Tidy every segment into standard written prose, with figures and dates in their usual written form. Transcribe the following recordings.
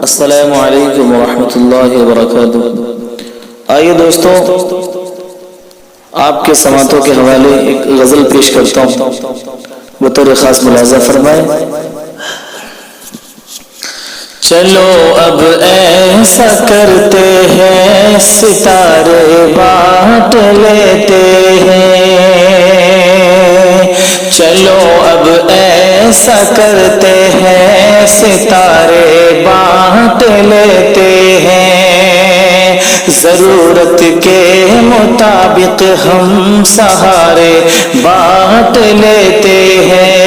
السلام علیکم ورحمۃ اللہ وبرکاتہ۔ آئیے دوستو، آپ کے سماعتوں کے حوالے ایک غزل پیش کرتا ہوں، بطور خاص ملاحظہ فرمائیں۔ چلو اب ایسا کرتے ہیں، ستارے بانٹ لیتے ہیں۔ چلو اب ایسا کرتے ہیں، ستارے بانٹ لیتے ہیں۔ ضرورت کے مطابق ہم سہارے بانٹ لیتے ہیں۔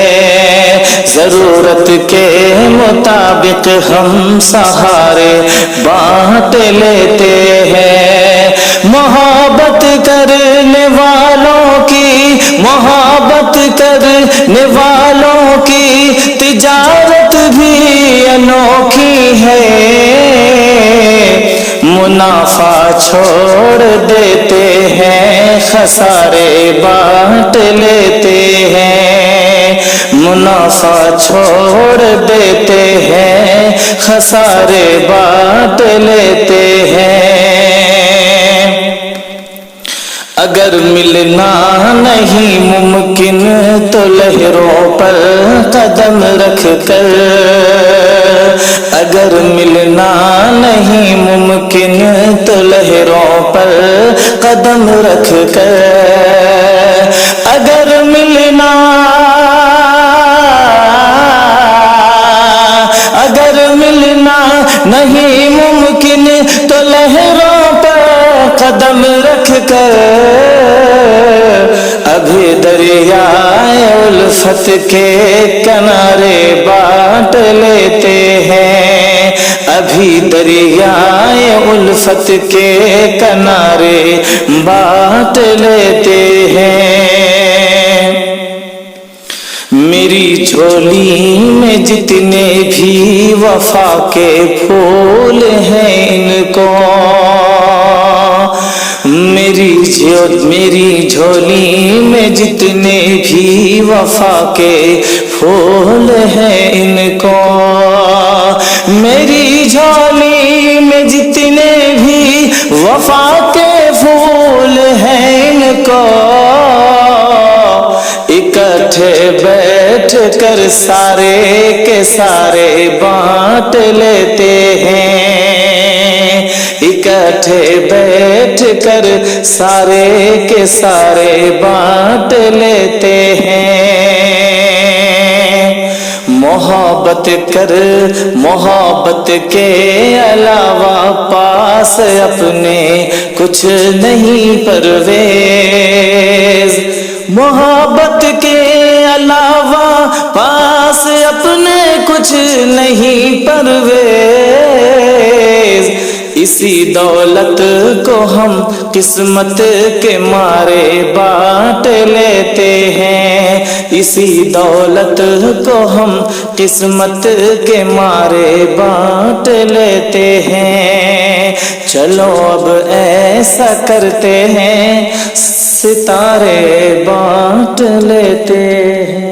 ضرورت کے مطابق ہم سہارے بانٹ لیتے ہیں۔ محبت کرنے والوں کی، محبت کرنے والوں کی تجارت بھی انوکھی ہے۔ منافع چھوڑ دیتے ہیں، خسارے بانٹ لیتے ہیں۔ منافع چھوڑ دیتے ہیں، خسارے بانٹ لیتے ہیں۔ اگر ملنا نہیں ممکن تو لہروں پر قدم رکھ کر، اگر ملنا نہیں ممکن تو لہروں پر قدم رکھ کر، اگر ملنا نہیں ممکن تو لہروں پر قدم رکھ کر، ابھی دریائے الفت کے کنارے بانٹ لیتے ہیں۔ ابھی دریائے الفت کے کنارے بانٹ لیتے ہیں۔ میری جھولی میں جتنے بھی وفا کے پھول ہیں ان کو، میری جھولی میں جتنے بھی وفا کے پھول ہیں ان کو، میری جھولی میں جتنے بھی وفا کے پھول ہیں ان کو، اکٹھے بیٹھ کر سارے کے سارے بانٹ لیتے ہیں۔ اکٹھے بیٹھ کر سارے کے سارے بانٹ لیتے ہیں۔ محبت کر، محبت کے علاوہ پاس اپنے کچھ نہیں پرویز۔ محبت کے علاوہ پاس اپنے کچھ نہیں پرویز۔ اسی دولت کو ہم قسمت کے مارے بانٹ لیتے ہیں۔ اسی دولت کو ہم قسمت کے مارے بانٹ لیتے ہیں۔ چلو اب ایسا کرتے ہیں، ستارے بانٹ لیتے ہیں۔